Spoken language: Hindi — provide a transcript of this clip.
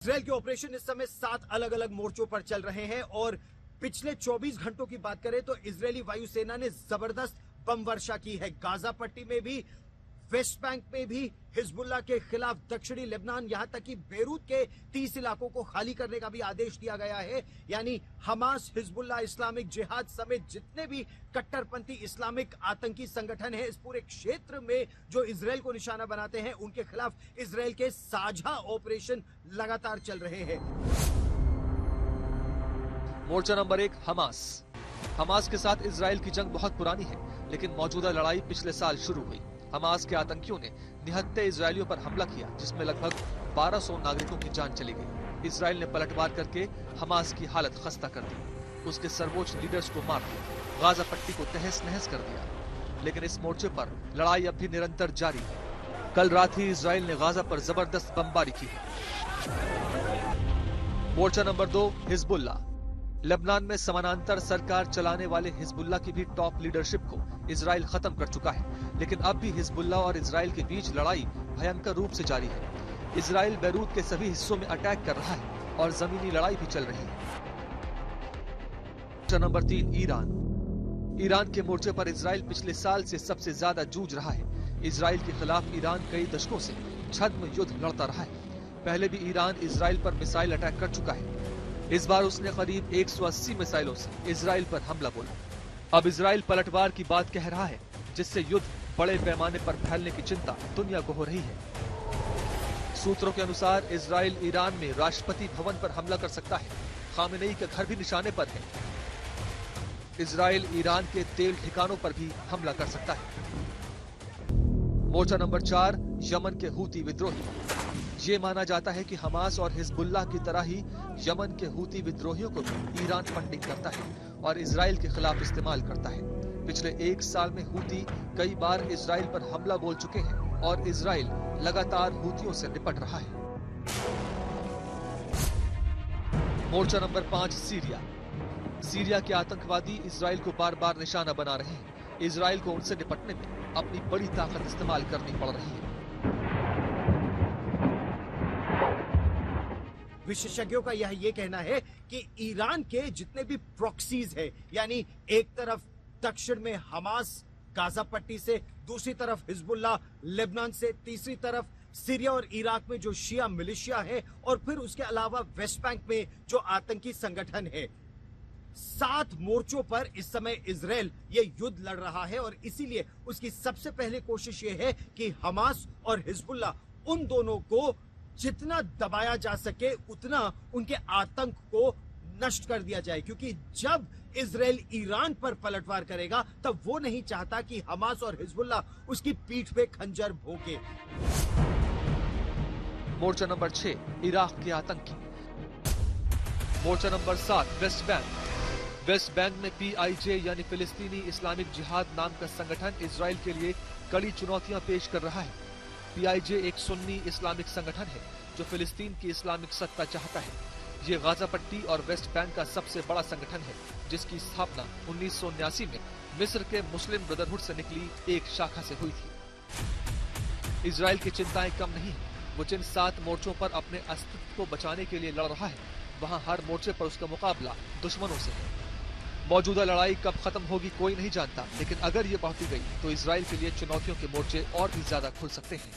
इजरायल के ऑपरेशन इस समय 7 अलग अलग मोर्चों पर चल रहे हैं और पिछले 24 घंटों की बात करें तो इजरायली वायुसेना ने जबरदस्त बम वर्षा की है। गाजा पट्टी में भी, वेस्ट बैंक में भी हिजबुल्ला के खिलाफ दक्षिणी लेबनान, यहां तक कि बेरूत के 30 इलाकों को खाली करने का भी आदेश दिया गया है। यानी हमास, हिजबुल्ला, इस्लामिक जिहाद समेत जितने भी कट्टरपंथी इस्लामिक आतंकी संगठन हैं इस पूरे क्षेत्र में जो इजरायल को निशाना बनाते हैं, उनके खिलाफ इजरायल के साझा ऑपरेशन लगातार चल रहे हैं। मोर्चा नंबर 1, हमास के साथ इजरायल की जंग बहुत पुरानी है, लेकिन मौजूदा लड़ाई पिछले साल शुरू हुई। हमास के आतंकियों ने निहत्थे इजरायलियों पर हमला किया, जिसमें लगभग 1200 नागरिकों की जान चली गई। इजरायल ने पलटवार करके हमास की हालत खस्ता कर दी, उसके सर्वोच्च लीडर्स को मार दिया, गाजा पट्टी को तहस नहस कर दिया। लेकिन इस मोर्चे पर लड़ाई अब भी निरंतर जारी है। कल रात ही इजरायल ने गाजा पर जबरदस्त बमबारी की है। मोर्चा नंबर 2, हिजबुल्ला। लेबनान में समानांतर सरकार चलाने वाले हिजबुल्ला की भी टॉप लीडरशिप को इजरायल खत्म कर चुका है, लेकिन अब भी हिजबुल्ला और इजरायल के बीच लड़ाई भयंकर रूप से जारी है। इजरायल बेरूत के सभी हिस्सों में अटैक कर रहा है और जमीनी लड़ाई भी चल रही है। मोर्चा नंबर 3, ईरान के मोर्चे पर इजरायल पिछले साल से सबसे ज्यादा जूझ रहा है। इजरायल के खिलाफ ईरान कई दशकों से छद्म युद्ध लड़ता रहा है। पहले भी ईरान इजरायल पर मिसाइल अटैक कर चुका है। इस बार उसने करीब 180 मिसाइलों से इजरायल पर हमला बोला। अब इजरायल पलटवार की बात कह रहा है, जिससे युद्ध बड़े पैमाने पर फैलने की चिंता दुनिया को हो रही है। सूत्रों के अनुसार इजरायल ईरान में राष्ट्रपति भवन पर हमला कर सकता है। खामेनेई का घर भी निशाने पर है। इजरायल ईरान के तेल ठिकानों पर भी हमला कर सकता है। मोर्चा नंबर 4, यमन के हूती विद्रोही। ये माना जाता है कि हमास और हिजबुल्लाह की तरह ही यमन के हूती विद्रोहियों को भी ईरान फंडिंग करता है और इजरायल के खिलाफ इस्तेमाल करता है। पिछले 1 साल में हूती कई बार इजरायल पर हमला बोल चुके हैं और इजरायल लगातार हूतियों से निपट रहा है। मोर्चा नंबर 5, सीरिया के आतंकवादी इजरायल को बार बार निशाना बना रहे हैं। इजरायल को उनसे निपटने में अपनी बड़ी ताकत इस्तेमाल करनी पड़ रही है। विशेषज्ञों का ये कहना है कि ईरान के जितने भी प्रॉक्सीज है, यानी एक तरफ दक्षिण में हमास गाजा पट्टी से, दूसरी तरफ हिजबुल्ला लेबनान से, तीसरी तरफ सीरिया और इराक में जो शिया मिलिशिया है, और फिर उसके अलावा वेस्ट बैंक में जो आतंकी संगठन है। 7 मोर्चों पर इस समय इजरायल ये युद्ध लड़ रहा है और इसीलिए उसकी सबसे पहले कोशिश ये है कि हमास और हिजबुल्ला, उन दोनों को जितना दबाया जा सके उतना उनके आतंक को नष्ट कर दिया जाए, क्योंकि जब इजरायल ईरान पर पलटवार करेगा तब वो नहीं चाहता कि हमास और हिजबुल्ला उसकी पीठ पे खंजर भोंके। मोर्चा नंबर 6, इराक के आतंकी। मोर्चा नंबर 7, वेस्ट बैंक में PIJ यानी फिलिस्तीनी इस्लामिक जिहाद नाम का संगठन इजरायल के लिए कड़ी चुनौतियां पेश कर रहा है। PIJ एक सुन्नी इस्लामिक संगठन है जो फिलिस्तीन की इस्लामिक सत्ता चाहता है। ये गाजा पट्टी और वेस्ट बैंक का सबसे बड़ा संगठन है, जिसकी स्थापना 1979 में मिस्र के मुस्लिम ब्रदरहुड से निकली एक शाखा से हुई थी। इजरायल की चिंताएं कम नहीं है। वो जिन 7 मोर्चों पर अपने अस्तित्व को बचाने के लिए लड़ रहा है, वहाँ हर मोर्चे पर उसका मुकाबला दुश्मनों से है। मौजूदा लड़ाई कब खत्म होगी कोई नहीं जानता, लेकिन अगर ये बढ़ती गई तो इजरायल के लिए चुनौतियों के मोर्चे और भी ज्यादा खुल सकते हैं।